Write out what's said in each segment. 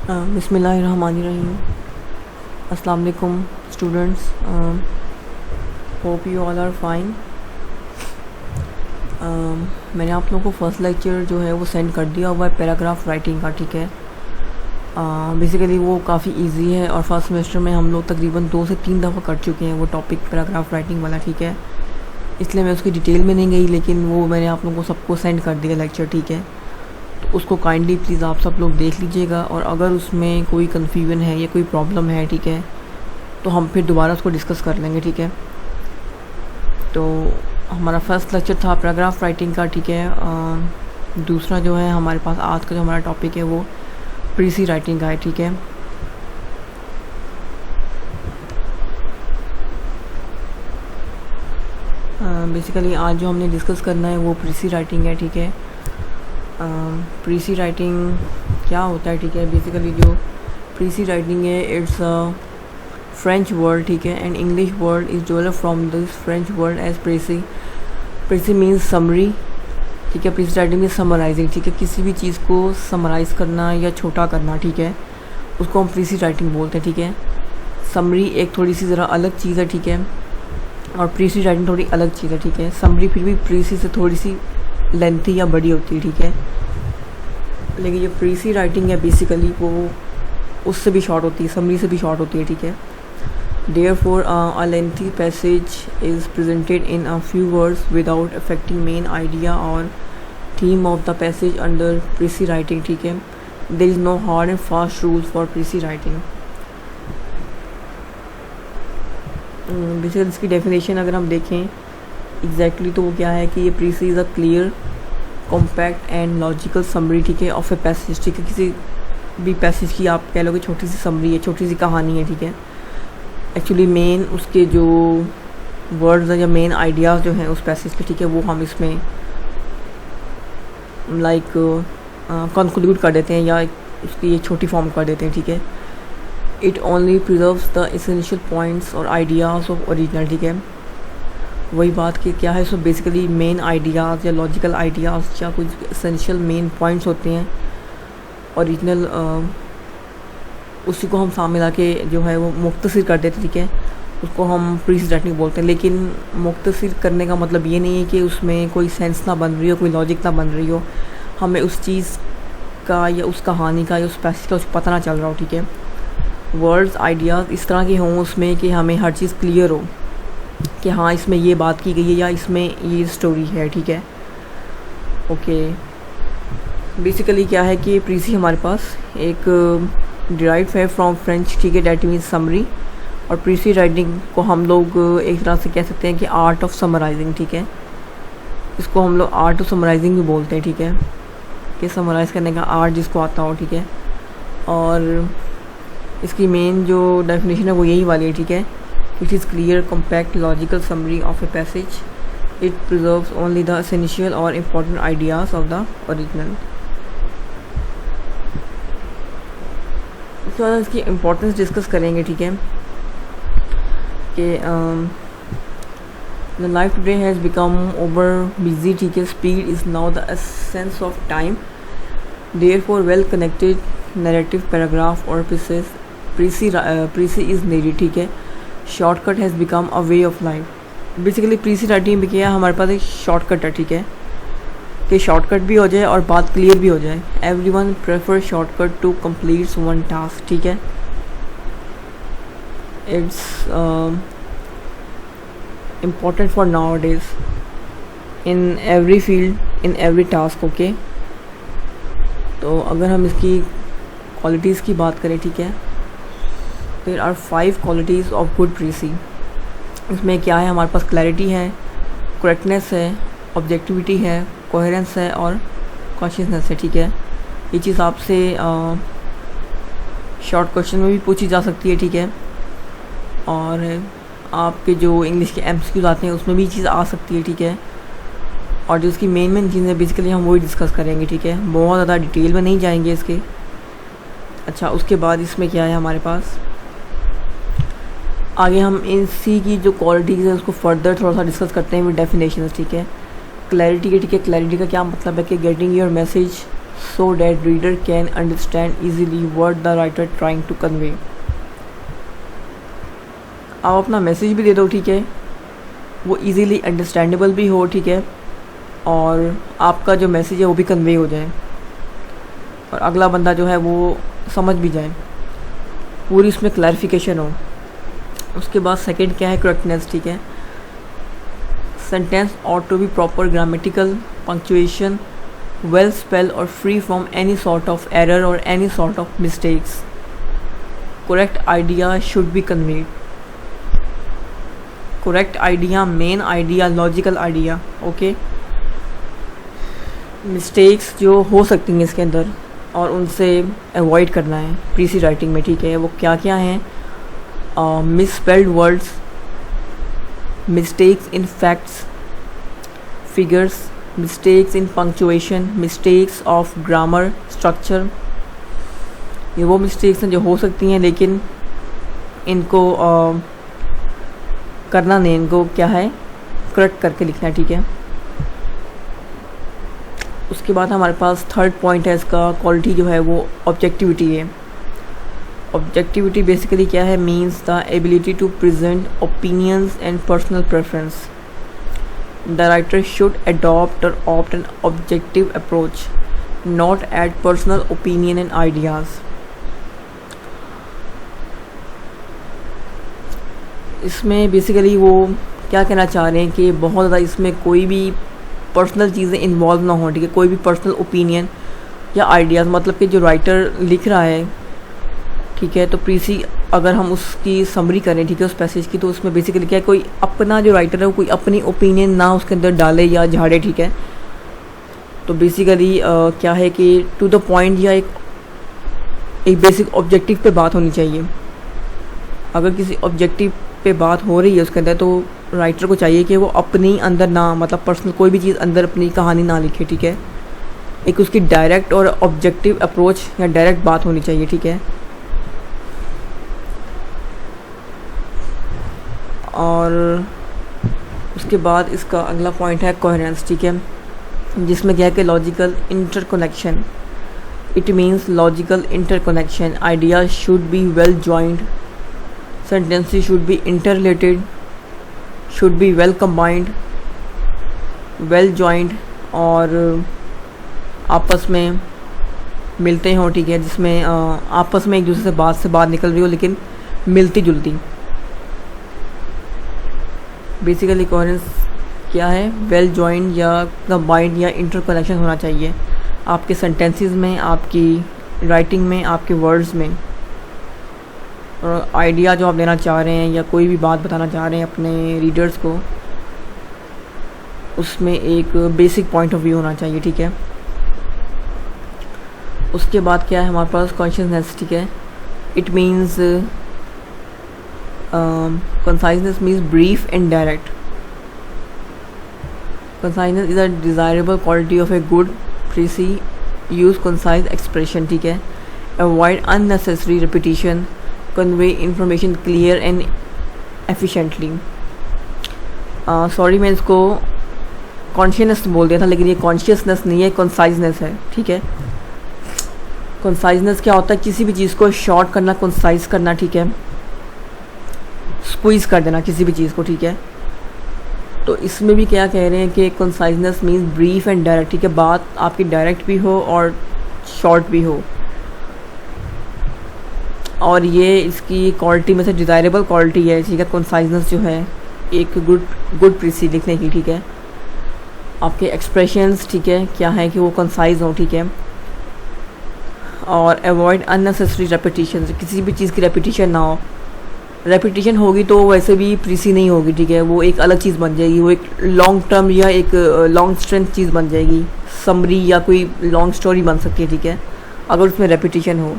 बिस्मिल्लाहिर्रहमानिर्रहीम। अस्सलाम वालेकुम students, hope you all are fine. मैंने आप लोगों को फर्स्ट लेक्चर जो है वो सेंड कर दिया हुआ है पैराग्राफ राइटिंग का, ठीक है। बेसिकली वो काफ़ी इजी है और फर्स्ट सेमेस्टर में हम लोग तकरीबन 2 से 3 दफ़ा कर चुके हैं वो टॉपिक पैराग्राफ राइटिंग वाला, ठीक है। इसलिए मैं उसकी डिटेल में नहीं गई, लेकिन वो मैंने आप लोगों को सबको सेंड कर दिया लेक्चर, ठीक है। तो उसको काइंडली प्लीज़ आप सब लोग देख लीजिएगा, और अगर उसमें कोई कन्फ्यूजन है या कोई प्रॉब्लम है, ठीक है, तो हम फिर दोबारा उसको डिस्कस कर लेंगे, ठीक है। तो हमारा फर्स्ट लेक्चर था पैराग्राफ राइटिंग का, ठीक है। दूसरा जो है हमारे पास आज का जो हमारा टॉपिक है वो प्रीसी राइटिंग का है, ठीक है। बेसिकली आज जो हमने डिस्कस करना है वो प्रीसी राइटिंग है, ठीक है। प्रीसी राइटिंग क्या होता है, ठीक है। बेसिकली जो प्रीसी राइटिंग है इट्स अ फ्रेंच वर्ड, ठीक है, and English word is develop from this French word as precis. Precis means summary, ठीक है। प्रीसी राइटिंग मीन्स समराइजिंग, ठीक है। किसी भी चीज़ को समराइज़ करना या छोटा करना, ठीक है, उसको हम प्रीसी राइटिंग बोलते हैं, ठीक है। समरी एक थोड़ी सी ज़रा अलग चीज़ है, ठीक है, और प्रीसी राइटिंग थोड़ी अलग चीज़ है, ठीक है। समरी फिर भी प्रीसी से थोड़ी सी लेंथी या बड़ी होती है, ठीक है, लेकिन जो प्रीसी राइटिंग है बेसिकली वो उससे भी शॉर्ट होती है, समरी से भी शॉर्ट होती है, ठीक है। Therefore, a lengthy passage is presented in a few words without affecting main idea or theme of the passage under precy writing, ठीक है। There is no hard and fast rules for precy writing. Basically इसकी definition अगर हम देखें exactly तो वो क्या है कि ये precis is a clear compact and logical summary, ठीक है, ऑफ ए पैसेज, ठीक है। किसी भी पैसेज की आप कह लो कि छोटी सी समरी है, छोटी सी कहानी है, ठीक है। एक्चुअली मेन उसके जो वर्ड्स हैं या मेन आइडियाज़ जो हैं उस पैसेज के, ठीक है, वो हम इसमें लाइक कंक्लूड कर देते हैं या उसकी ये छोटी फॉर्म कर देते हैं, ठीक है। It only preserves the essential points और आइडियाज़ ऑफ ओरिजिनल, ठीक है। वही बात कि क्या है, सो बेसिकली मेन आइडियाज़ या लॉजिकल आइडियाज़ या कुछ एसेंशियल मेन पॉइंट्स होते हैं ओरिजिनल, उसी को हम सामने ला के जो है वो मुख्तसर कर देते, ठीक है। उसको हम प्रीसी राइटिंग बोलते हैं। लेकिन मुख्तसर करने का मतलब ये नहीं है कि उसमें कोई सेंस ना बन रही हो, कोई लॉजिक ना बन रही हो, हमें उस चीज़ का या उस कहानी का या उस पैसेज का उस पता ना चल रहा हो, ठीक है। वर्ड्स आइडियाज़ इस तरह के हों उसमें कि हमें हर चीज़ क्लियर हो कि हाँ इसमें ये बात की गई है या इसमें ये स्टोरी है, ठीक है। ओके, बेसिकली क्या है कि प्रीसी हमारे पास एक डिराइव है फ्रॉम फ्रेंच, ठीक है, डैट मीन्स समरी। और प्रीसी राइटिंग को हम लोग एक तरह से कह सकते हैं कि आर्ट ऑफ समराइजिंग, ठीक है। इसको हम लोग आर्ट ऑफ समराइजिंग भी बोलते हैं, ठीक है, कि समराइज़ करने का आर्ट जिसको आता हो, ठीक है। और इसकी मेन जो डेफिनेशन है वो यही वाली है, ठीक है। It is clear compact logical summary of a passage. It preserves only the essential और important ideas of the original. उसके बाद इसकी इम्पोर्टेंस डिस्कस करेंगे, ठीक है, कि the life today has become over busy, ठीक है। Speed is now the essence of time. Therefore well connected narrative paragraph और प्रीसी इज़ नीडेड, ठीक है। Shortcut has become a way of life. Basically precis writing भी किया हमारे पास एक shortcut है, ठीक है, कि शॉर्टकट भी हो जाए और बात क्लियर भी हो जाए। Everyone prefer shortcut to complete one task, ठीक है। It's important for nowadays in every field in every task, okay. तो अगर हम इसकी क्वालिटीज़ की बात करें, ठीक है, there are 5 qualities of good precis. इसमें क्या है, हमारे पास क्लैरिटी है, करेक्टनेस है, ऑब्जेक्टिविटी है, कोहेरेंस है और कॉन्शियसनेस है, ठीक है। ये चीज़ आपसे शॉर्ट क्वेश्चन में भी पूछी जा सकती है, ठीक है, और आपके जो इंग्लिश के एमसीक्यूज आते हैं उसमें भी चीज़ आ सकती है, ठीक है। और जो इसकी मेन चीज़ है बेसिकली हम वही डिस्कस करेंगे, ठीक है, बहुत ज़्यादा डिटेल में नहीं जाएंगे इसके। अच्छा, उसके बाद इसमें क्या है हमारे पास, आगे हम इसी की जो क्वालिटीज़ है उसको फर्दर थोड़ा सा डिस्कस करते हैं विद डेफिनेशंस, ठीक है। क्लैरिटी के, ठीक है, क्लैरिटी का क्या मतलब है कि getting your message so that reader can understand easily what the writer trying to convey. आप अपना मैसेज भी दे दो, ठीक है, वो इजीली अंडरस्टैंडेबल भी हो, ठीक है, और आपका जो मैसेज है वो भी कन्वे हो जाए और अगला बंदा जो है वो समझ भी जाए, पूरी इसमें क्लैरिफिकेशन हो। उसके बाद सेकंड क्या है, करेक्टनेस, ठीक है। Sentence ought to be proper grammatical, punctuation, well spelled or free from any sort of error or any sort of mistakes. Correct idea should be conveyed. Correct idea, main idea, logical idea, okay. Mistakes जो हो सकती हैं इसके अंदर और उनसे avoid करना है प्रीसी राइटिंग में, ठीक है। वो क्या क्या हैं, misspelled words, mistakes in facts, figures, mistakes in punctuation, mistakes of grammar, structure। ये वो मिस्टेक्स हैं जो हो सकती हैं, लेकिन इनको करना नहीं, इनको क्या है करेक्ट करके लिखना है, ठीक है। उसके बाद हमारे पास थर्ड पॉइंट है इसका, क्वालिटी जो है वो ऑब्जेक्टिविटी है। ऑब्जेक्टिविटी बेसिकली क्या है, means the ability to present opinions and personal preference. The writer should adopt और opt an objective approach, not add personal opinion and ideas. इसमें बेसिकली वो क्या कहना चाह रहे हैं कि बहुत ज़्यादा इसमें कोई भी पर्सनल चीज़ें इन्वॉल्व ना हो, ठीक है, कोई भी पर्सनल ओपिनियन या आइडियाज़, मतलब कि जो राइटर लिख रहा है, ठीक है, तो प्रीसी अगर हम उसकी समरी करें, ठीक है, उस पैसेज की, तो उसमें बेसिकली क्या है, कोई अपना जो राइटर है वो कोई अपनी ओपिनियन ना उसके अंदर डाले या झाड़े, ठीक है। तो बेसिकली क्या है कि टू द पॉइंट या एक बेसिक ऑब्जेक्टिव पे बात होनी चाहिए। अगर किसी ऑब्जेक्टिव पे बात हो रही है उसके अंदर, तो राइटर को चाहिए कि वो अपनी अंदर ना, मतलब पर्सनल कोई भी चीज़ अंदर अपनी कहानी ना लिखे, ठीक है। एक उसकी डायरेक्ट और ऑब्जेक्टिव अप्रोच या डायरेक्ट बात होनी चाहिए, ठीक है। और उसके बाद इसका अगला पॉइंट है कोहेरेंस, ठीक है, जिसमें क्या है कि logical interconnection. It means logical interconnection, ideas should be well joined, sentences should be interrelated, should be well combined, well joined, और आपस में मिलते हों, ठीक है, जिसमें आपस में एक दूसरे से बात निकल रही हो लेकिन मिलती जुलती। बेसिकली कोहेरेंस क्या है, वेल जॉइंड या कंबाइंड या इंटरकनेक्शन होना चाहिए आपके सेंटेंसेस में, आपकी राइटिंग में, आपके वर्ड्स में। और आइडिया जो आप देना चाह रहे हैं या कोई भी बात बताना चाह रहे हैं अपने रीडर्स को, उसमें एक बेसिक पॉइंट ऑफ व्यू होना चाहिए, ठीक है। उसके बाद क्या है हमारे पास कॉन्शियसनेस, ठीक है। It means conciseness means brief and direct. Conciseness is a desirable quality of a good precis use concise expression, ठीक है। Avoid unnecessary repetition, convey information clear and efficiently. Sorry मैं इसको कॉन्शियसनेस बोल दिया था, लेकिन ये कॉन्शियसनेस नहीं है, कंसाइजनेस है, ठीक है। कंसाइजनेस क्या होता है, किसी भी चीज़ को शॉर्ट करना, कंसाइज करना, ठीक है, स्क्वीज कर देना किसी भी चीज़ को, ठीक है। तो इसमें भी क्या कह रहे हैं कि conciseness means brief and direct, ठीक है, बात आपकी डायरेक्ट भी हो और शॉर्ट भी हो। और ये इसकी क्वालिटी में से डिज़ायरेबल क्वालिटी है, ठीक है, कंसाइजनेस जो है एक गुड प्रीसी लिखने की, ठीक है। आपके एक्सप्रेशंस, ठीक है, क्या है कि वो कंसाइज हो, ठीक है। और अवॉइड अननेसेसरी रेपिटेशन, किसी भी चीज़ की रेपिटेशन ना हो। रेपिटेशन होगी तो वैसे भी प्रीसी नहीं होगी, ठीक है, वो एक अलग चीज़ बन जाएगी, वो एक लॉन्ग टर्म या एक लॉन्ग स्ट्रेंथ चीज़ बन जाएगी, समरी या कोई लॉन्ग स्टोरी बन सकती है, ठीक है, अगर उसमें रेपिटेशन हो।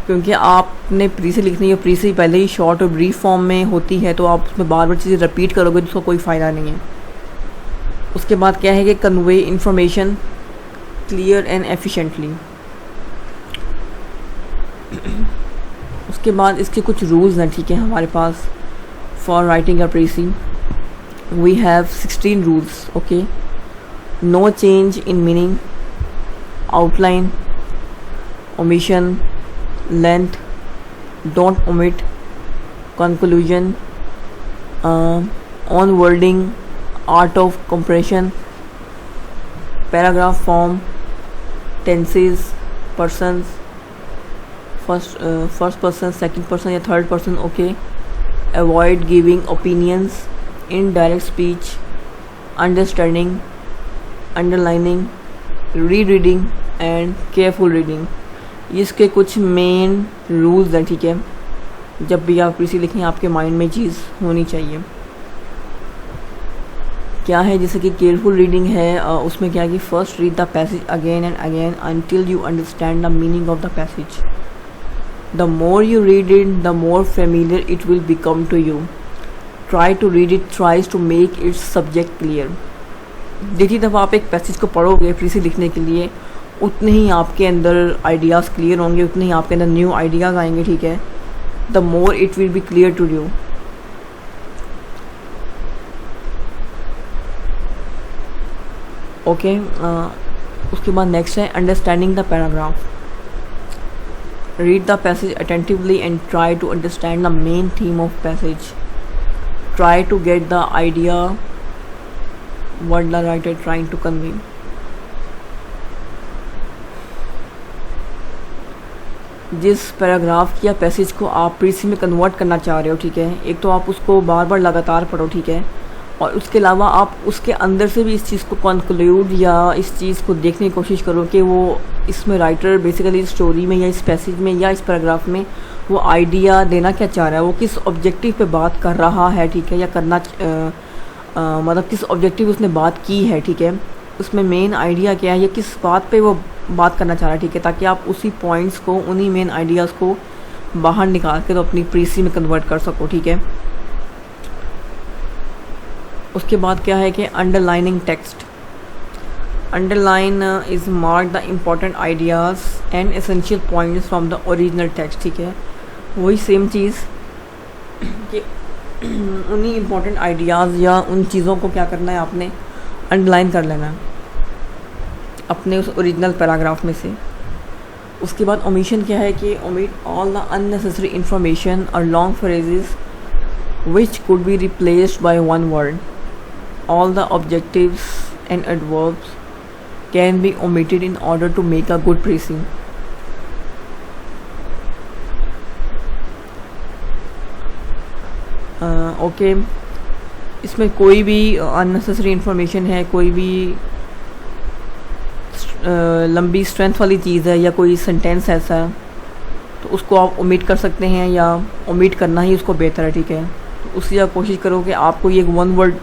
क्योंकि आपने प्रीसी लिखनी है, प्रीसी पहले ही शॉर्ट और ब्रीफ फॉर्म में होती है, तो आप उसमें बार बार चीज़ें रिपीट करोगे तो उसका कोई फ़ायदा नहीं है। उसके बाद क्या है कि convey information clear and efficiently. उसके बाद इसके कुछ रूल्स हैं, ठीक है, हमारे पास for writing a precis we have 16 rules, okay. No change in meaning, outline, omission, length, don't omit, conclusion, on wording, art of compression, paragraph form, tenses, persons, first person, second person या third person, okay. Avoid giving opinions, indirect speech, understanding, underlining, rereading and careful reading. इसके कुछ main rules हैं, ठीक है. जब भी आप किसी लिखें आपके माइंड में चीज़ होनी चाहिए. क्या है, जैसे कि केयरफुल रीडिंग है, उसमें क्या है कि first read the passage again and again until you understand the meaning of the passage. The more you read it, the more familiar it will become to you. Try to read it thrice to make its subject clear. जितनी दफ़ा आप एक passage को पढ़ोगे प्रीसी लिखने के लिए, उतने ही आपके अंदर आइडियाज़ क्लियर होंगे, उतने ही आपके अंदर न्यू आइडियाज़ आएंगे, ठीक है. The more it will be clear to you. Okay, उसके बाद नेक्स्ट है understanding the paragraph. Read the passage attentively and try to understand the main theme of passage. Try to get the idea what the writer is trying to convey. जिस paragraph या passage को आप प्रीसी में convert करना चाह रहे हो, ठीक है, एक तो आप उसको बार बार लगातार पढ़ो, ठीक है, और उसके अलावा आप उसके अंदर से भी इस चीज़ को कंक्लूड या इस चीज़ को देखने की कोशिश करो कि वो इसमें राइटर बेसिकली इस स्टोरी में या इस पैसेज में या इस पैराग्राफ में वो आइडिया देना क्या चाह रहा है, वो किस ऑब्जेक्टिव पे बात कर रहा है, ठीक है, या करना मतलब किस ऑब्जेक्टिव उसने बात की है, ठीक है, उसमें मेन आइडिया क्या है या किस बात पे वो बात करना चाह रहा है, ठीक है, ताकि आप उसी पॉइंट्स को, उन्हीं मेन आइडियाज़ को बाहर निकाल के तो अपनी प्रीसी में कन्वर्ट कर सको, ठीक है. उसके बाद क्या है कि underlining text. Underline is mark the important ideas and essential points from the original text, ठीक है. वही सेम चीज़ कि उन्हीं इम्पॉर्टेंट आइडियाज़ या उन चीज़ों को क्या करना है, आपने अंडरलाइन कर लेना है अपने उस ओरिजिनल पैराग्राफ में से. उसके बाद ओमिशन क्या है कि omit all the unnecessary information और long phrases which could be replaced by one word. All the objectives and adverbs can be omitted in order to make a good preaching. Okay, इसमें कोई भी unnecessary information है, कोई भी लंबी strength वाली चीज़ है या कोई सेंटेंस ऐसा है तो उसको आप ओमिट कर सकते हैं या ओमिट करना ही उसको बेहतर है, ठीक है. तो उसकी आप कोशिश करो कि आपको ये वन वर्ड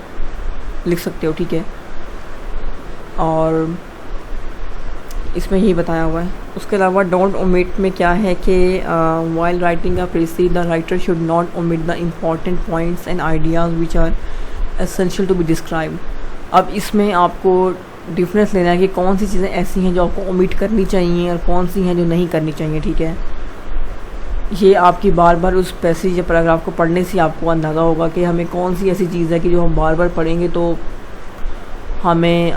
लिख सकते हो, ठीक है, और इसमें यही बताया हुआ है. उसके अलावा डोंट ओमिट में क्या है कि while writing a precis the writer should not omit the important points and ideas which are essential to be describe. अब इसमें आपको डिफरेंस लेना है कि कौन सी चीज़ें ऐसी हैं जो आपको ओमिट करनी चाहिए और कौन सी हैं जो नहीं करनी चाहिए, ठीक है. ये आपकी बार बार उस पैसेज या पैराग्राफ को पढ़ने से आपको अंदाज़ा होगा कि हमें कौन सी ऐसी चीज़ है कि जो हम बार बार पढ़ेंगे तो हमें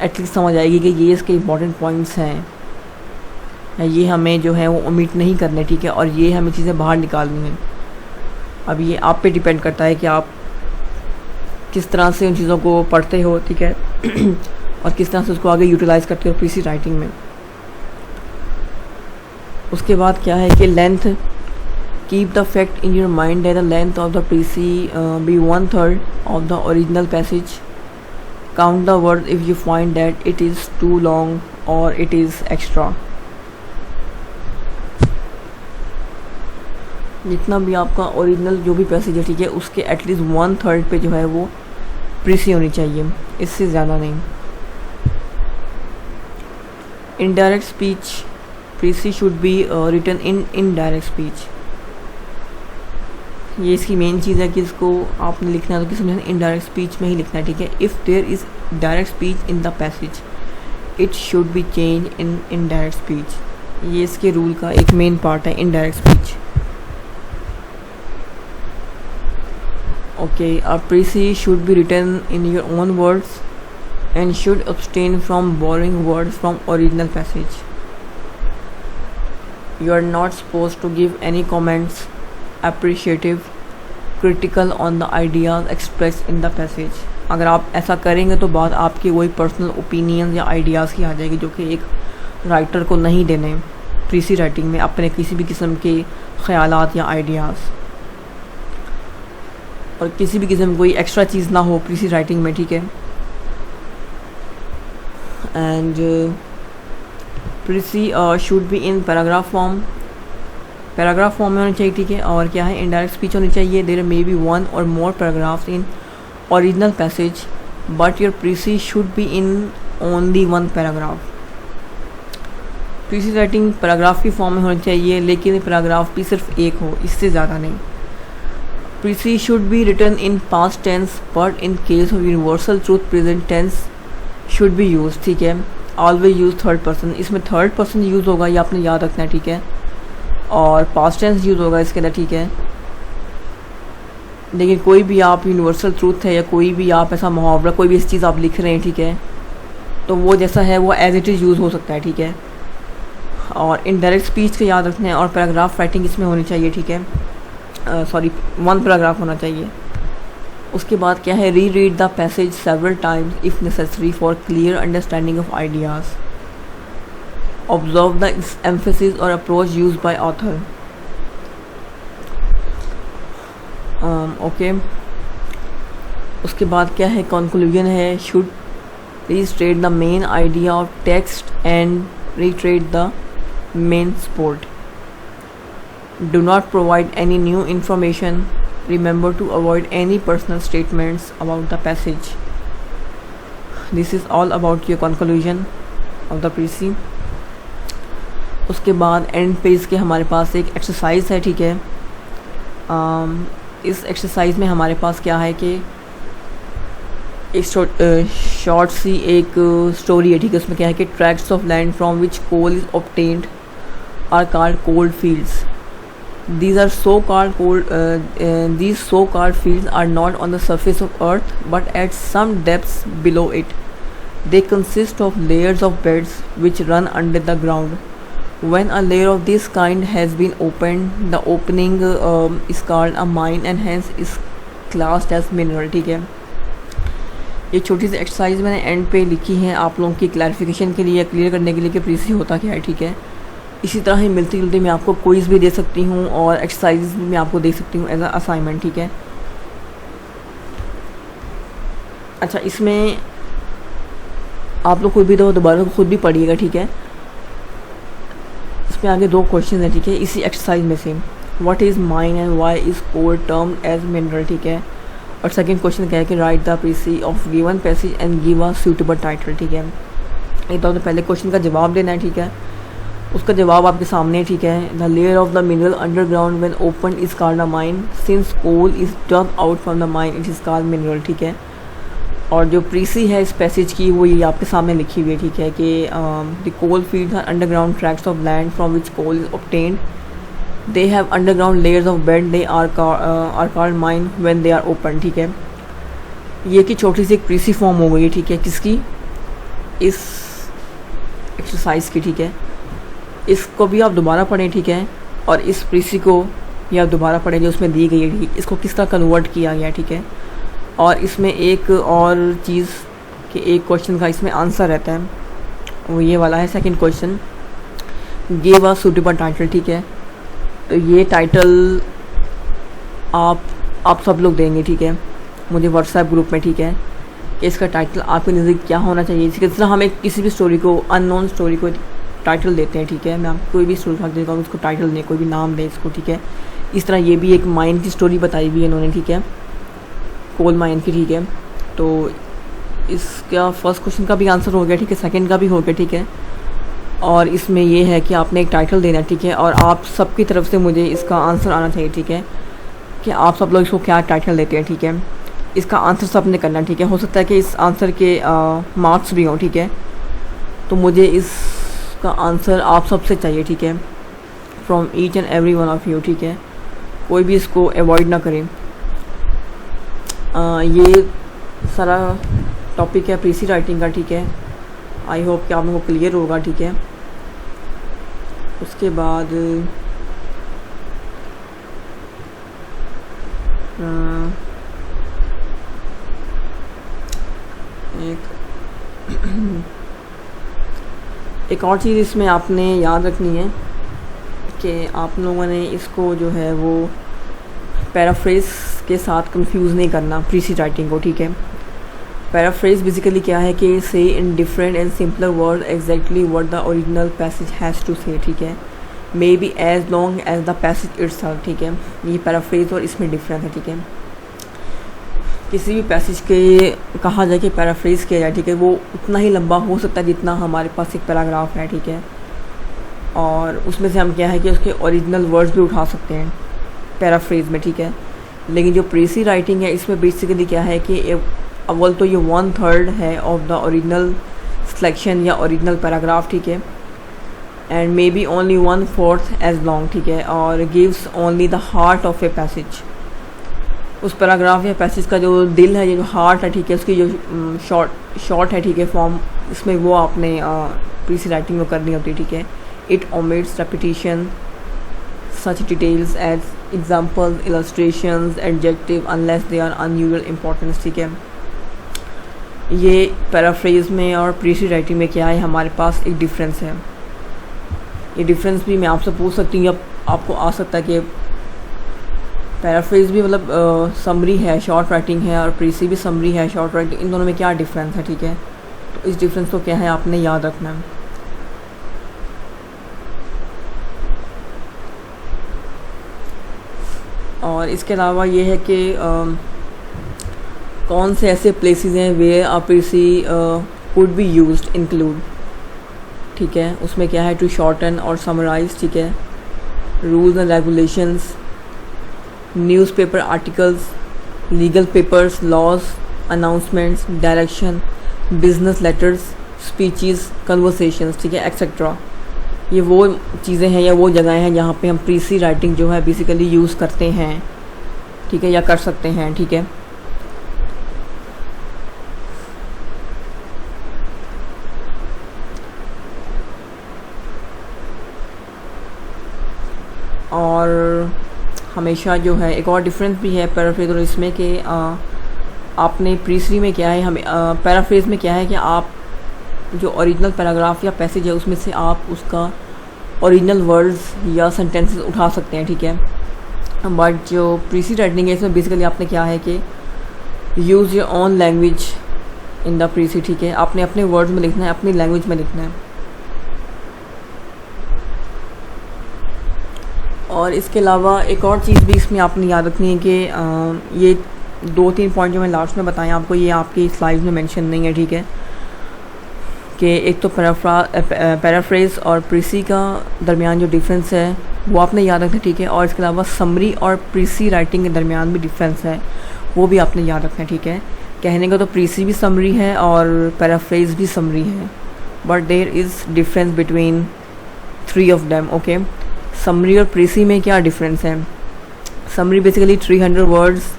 एटलीस्ट समझ आएगी कि ये इसके इम्पॉर्टेंट पॉइंट्स हैं, ये हमें जो है वो ओमिट नहीं करने, ठीक है, और ये हमें चीज़ें बाहर निकालनी हैं. अब ये आप पे डिपेंड करता है कि आप किस तरह से उन चीज़ों को पढ़ते हो, ठीक है, और किस तरह से उसको आगे यूटिलाइज़ करते हो प्रीसी राइटिंग में. उसके बाद क्या है कि length. Keep the fact in your mind that the length of the precis be 1/3 of the original passage. Count the word if you find that it is too long और it is extra. जितना भी आपका original जो भी passage है, ठीक है, उसके एटलीस्ट 1/3 पे जो है वो प्रीसी होनी चाहिए, इससे ज़्यादा नहीं. Indirect speech. Precis should be written in indirect speech. ये इसकी मेन चीज़ है कि इसको आपने लिखना है तो किसी में इनडायरेक्ट स्पीच में ही लिखना है, ठीक है. If there is direct speech in the passage it should be change in indirect speech. ये इसके रूल का एक मेन पार्ट है, indirect speech. Okay, a precis should be written in your own words and should abstain from borrowing words from original passage. You are not supposed to give any comments, appreciative, critical on the ideas expressed in the passage. अगर आप ऐसा करेंगे तो बात आपकी वही personal opinion या ideas की आ जाएगी जो कि एक राइटर को नहीं देने प्रीसी राइटिंग में अपने किसी भी किस्म के ख़यालात या आइडियाज़, और किसी भी किस्म कोई एक्स्ट्रा चीज़ ना हो प्रीसी राइटिंग में, ठीक है। And precis should be in paragraph form में होनी चाहिए, ठीक है। और क्या है, इनडायरेक्ट स्पीच होनी चाहिए। देयर मे बी वन और more paragraphs in original passage but your precis should be in only one paragraph. Precis writing paragraph की फॉर्म में होनी चाहिए, लेकिन पैराग्राफ भी सिर्फ एक हो, इससे ज़्यादा नहीं। Precis should be written in past tense but in case of universal truth present tense should be use, ठीक है। ऑलवेज यूज थर्ड पर्सन, इसमें थर्ड पर्सन यूज़ होगा, ये आपने याद रखना है, ठीक है। और पास्ट टेंस यूज़ होगा इसके अंदर, ठीक है। लेकिन कोई भी आप यूनिवर्सल ट्रूथ है या कोई भी आप ऐसा मुहावरा, कोई भी इस चीज़ आप लिख रहे हैं, ठीक है, तो वो जैसा है वो एज इट इज़ यूज़ हो सकता है, ठीक है। और इनडायरेक्ट स्पीच का याद रखना है, और पैराग्राफ राइटिंग इसमें होनी चाहिए, ठीक है। सॉरी, वन पैराग्राफ होना चाहिए। उसके बाद क्या है, re read the passage several times if necessary for clear understanding of ideas. Observe the emphasis और approach used by author. Okay. उसके बाद क्या है, कंक्लूजन है, should restate the main idea of text and reiterate the main sport. Do not provide any new information. Remember to avoid any personal statements about the passage. This is all about your conclusion of the precis. उसके बाद and page के हमारे पास एक exercise है, ठीक है। इस exercise में हमारे पास क्या है कि एक शॉर्ट सी एक स्टोरी है, ठीक है। उसमें क्या है कि tracts of land from which coal is obtained are called coal fields. These are so called fields are not on the surface of earth but at some depths below it. They consist of layers of beds which run under the ground. When a layer of this kind has been opened, the opening is called a mine and hence is classed as mineral, ठीक है। ये छोटी सी exercise मैंने and पे लिखी है आप लोगों की क्लैरिफिकेशन के लिए, क्लियर करने के लिए कि प्रीसी होता क्या है, ठीक है। इसी तरह ही मिलती जुलती मैं आपको क्विज़ भी दे सकती हूँ और एक्सरसाइज भी मैं आपको दे सकती हूँ एज अ असाइनमेंट, ठीक है। अच्छा, इसमें आप लोग खुद भी दोबारा खुद भी पढ़िएगा, ठीक है। इसमें आगे दो क्वेश्चन है, ठीक है, इसी एक्सरसाइज में से। What is mine and why is coal termed as mineral, ठीक है। और सेकंड क्वेश्चन क्या है कि write the precis of given passage and give a suitable title, ठीक है। एक तो पहले क्वेश्चन का जवाब देना है, ठीक है। उसका जवाब आपके सामने है, ठीक है। The layer of the mineral underground when open is called a mine, since coal is dug out from the mine it is called mineral, ठीक है। और जो प्रीसी है इस पैसेज की वो ये आपके सामने लिखी हुई है, ठीक है, कि the coal fields are underground tracts of land from which coal is obtained. They have underground layers of bed. They are called mine when they are open, ठीक है। ये की छोटी सी एक प्रीसी फॉर्म हो गई, ठीक है, किसकी, इस एक्सरसाइज की, ठीक है। इसको भी आप दोबारा पढ़ें, ठीक है, और इस प्रीसी को भी आप दोबारा पढ़ें जो उसमें दी गई है, ठीक है। इसको किस तरह कन्वर्ट किया गया, ठीक है। और इसमें एक और चीज़ कि एक क्वेश्चन का इसमें आंसर रहता है, वो ये वाला है second question, give a suitable title, ठीक है। तो ये टाइटल आप सब लोग देंगे, ठीक है, मुझे व्हाट्सएप ग्रुप में, ठीक है, कि इसका टाइटल आपके नज़दीक क्या होना चाहिए। इसी तरह हम एक किसी भी स्टोरी को, अननोन स्टोरी को टाइटल देते हैं, ठीक है। मैं आपको कोई भी स्टोरी खा देता हूँ, उसको टाइटल दें, कोई भी नाम दें इसको, ठीक है। इस तरह ये भी एक माइन की स्टोरी बताई हुई है इन्होंने, ठीक है, कोल माइन की, ठीक है। तो इसका फर्स्ट क्वेश्चन का भी आंसर हो गया, ठीक है, सेकंड का भी हो गया, ठीक है। और इसमें ये है कि आपने एक टाइटल देना, ठीक है, और आप सबकी तरफ से मुझे इसका आंसर आना चाहिए, ठीक है, कि आप सब लोग इसको क्या टाइटल देते हैं, ठीक है। इसका आंसर सब ने करना, ठीक है। हो सकता है कि इस आंसर के मार्क्स भी हों, ठीक है। तो मुझे इसका आंसर आप सबसे चाहिए, ठीक है, from each and every one of you, ठीक है। कोई भी इसको अवॉइड ना करें। ये सारा टॉपिक है प्रीसी राइटिंग का, ठीक है। आई होप कि आप लोगों को क्लियर होगा, ठीक है। उसके बाद एक और चीज़ इसमें आपने याद रखनी है कि आप लोगों ने इसको जो है वो पैराफ्रेज के साथ कंफ्यूज नहीं करना प्रीसी राइटिंग को, ठीक है। पैराफ्रेज बेसिकली क्या है कि say in different and simpler word exactly what the original passage has to say, ठीक है। May be as long as the passage itself, ठीक है। ये पैराफ्रेज और इसमें डिफरेंस है, ठीक है। किसी भी पैसेज के कहा जाए कि पैराफ्रेज किया जाए, ठीक है, वो उतना ही लंबा हो सकता है जितना हमारे पास एक पैराग्राफ है, ठीक है। और उसमें से हम क्या है कि उसके ओरिजिनल वर्ड्स भी उठा सकते हैं पैराफ्रेज में, ठीक है। लेकिन जो प्रीसी राइटिंग है इसमें बेसिकली क्या है कि अव्वल तो ये 1/3 है ऑफ द ओरिजिनल सिलेक्शन या ओरिजिनल पैराग्राफ, ठीक है। And may be only 1/4 as long, ठीक है। और gives only the heart of a passage, उस पैराग्राफ या पैसेज का जो दिल है, ये जो हार्ट है, ठीक है, उसकी जो शॉर्ट है, ठीक है, फॉर्म, इसमें वो आपने प्रीसी राइटिंग में करनी होती है, ठीक है। It omits repetition such details as examples, illustrations, adjective unless they are unusual importance, ठीक है। ये पैराफ्रेज में और प्रीसी राइटिंग में क्या है, हमारे पास एक डिफरेंस है। ये डिफरेंस भी मैं आपसे पूछ सकती हूँ, आपको आ सकता है कि पैराफ्रेज भी मतलब समरी है, शॉर्ट राइटिंग है, और प्रीसी भी समरी है, शॉर्ट राइटिंग, इन दोनों में क्या डिफरेंस है, ठीक है। तो इस डिफरेंस को क्या है आपने याद रखना है। और इसके अलावा ये है कि कौन से ऐसे प्लेसेस हैं वे आ प्रीसी कुड बी यूज्ड इंक्लूड, ठीक है। उसमें क्या है टू शॉर्टन और समराइज, ठीक है। Rules and regulations, newspaper articles, legal papers, laws, announcements, direction, business letters, speeches, conversations, ठीक है, एक्सेट्रा। ये वो चीज़ें हैं या वो जगहें हैं जहाँ पे हम प्रीसी राइटिंग जो है बेसिकली यूज़ करते हैं, ठीक है, या कर सकते हैं, ठीक है। और हमेशा जो है एक और डिफरेंस भी है पैराफ्रेज और इसमें कि आपने प्रीसी में क्या है, हमें पैराफ्रेज में क्या है कि आप जो ओरिजिनल पैराग्राफ या पैसेज है उसमें से आप उसका ओरिजिनल वर्ड्स या सेंटेंसेस उठा सकते हैं, ठीक है। बट जो प्रीसी राइटिंग है इसमें बेसिकली आपने क्या है कि use your own language in the precis, ठीक है। आपने अपने वर्ड्स में लिखना है, अपनी लैंग्वेज में लिखना है। और इसके अलावा एक और चीज़ भी इसमें आपने याद रखनी है कि ये 2-3 पॉइंट जो मैं लास्ट में बताएं आपको, ये आपकी स्लाइड में मेंशन नहीं है, ठीक है। कि एक तो पैराफ्रेज और प्रीसी का दरमियान जो डिफरेंस है वो आपने याद रखना, ठीक है। और इसके अलावा समरी और प्रीसी राइटिंग के दरमियान भी डिफरेंस है, वो भी आपने याद रखना, ठीक है। कहने का तो प्रीसी भी समरी है और पैराफ्रेज भी समरी है, but there is difference between 3 of them, okay. Summary और प्रीसी में क्या डिफरेंस है? समरी बेसिकली 300 वर्ड्स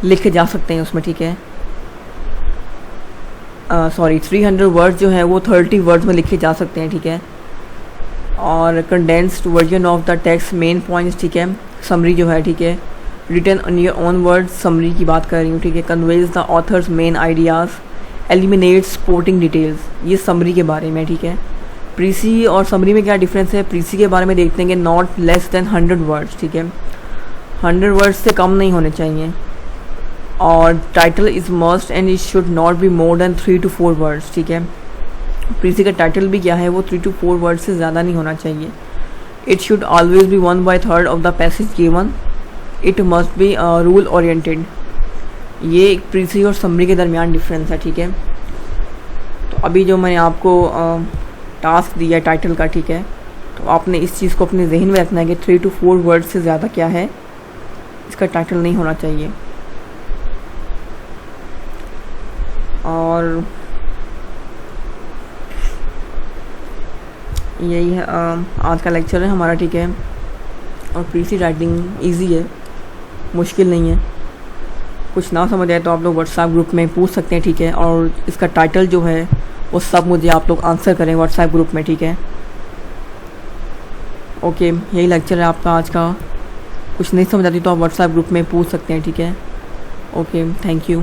लिखे जा सकते हैं उसमें, ठीक है। 300 वर्ड्स जो है वो 30 वर्ड्स में लिखे जा सकते हैं, ठीक है। और condensed version of the text main points, ठीक है। समरी जो है, ठीक है, written on your own words, summary की बात कर रही हूँ, ठीक है। Conveys the author's main ideas, eliminate supporting details, ये समरी के बारे में, ठीक है। प्रीसी और समरी में क्या डिफरेंस है? प्रीसी के बारे में देखते हैं कि नॉट लेस देन 100 वर्ड्स, ठीक है। 100 वर्ड्स से कम नहीं होने चाहिए। और title is must and it should not be more than 3 to 4 words, ठीक है। प्रीसी का टाइटल भी क्या है, वो 3 to 4 वर्ड्स से ज़्यादा नहीं होना चाहिए। It should always be 1/3 of the passage given. It must be rule oriented. ये प्रीसी और समरी के दरमियान डिफरेंस है, ठीक है। तो अभी जो मैंने आपको टास्क दिया टाइटल का, ठीक है, तो आपने इस चीज़ को अपने जहन में रखना है कि 3 to 4 वर्ड्स से ज़्यादा क्या है, इसका टाइटल नहीं होना चाहिए। और यही है आज का लेक्चर है हमारा, ठीक है। और प्रीसी राइटिंग इजी है, मुश्किल नहीं है। कुछ ना समझ आए तो आप लोग व्हाट्सएप ग्रुप में पूछ सकते हैं, ठीक है। और इसका टाइटल जो है वो सब मुझे आप लोग आंसर करें व्हाट्सएप ग्रुप में, ठीक है। ओके, यही लेक्चर है आपका आज का। कुछ नहीं समझ आती तो आप व्हाट्सएप ग्रुप में पूछ सकते हैं, ठीक है। Okay, thank you.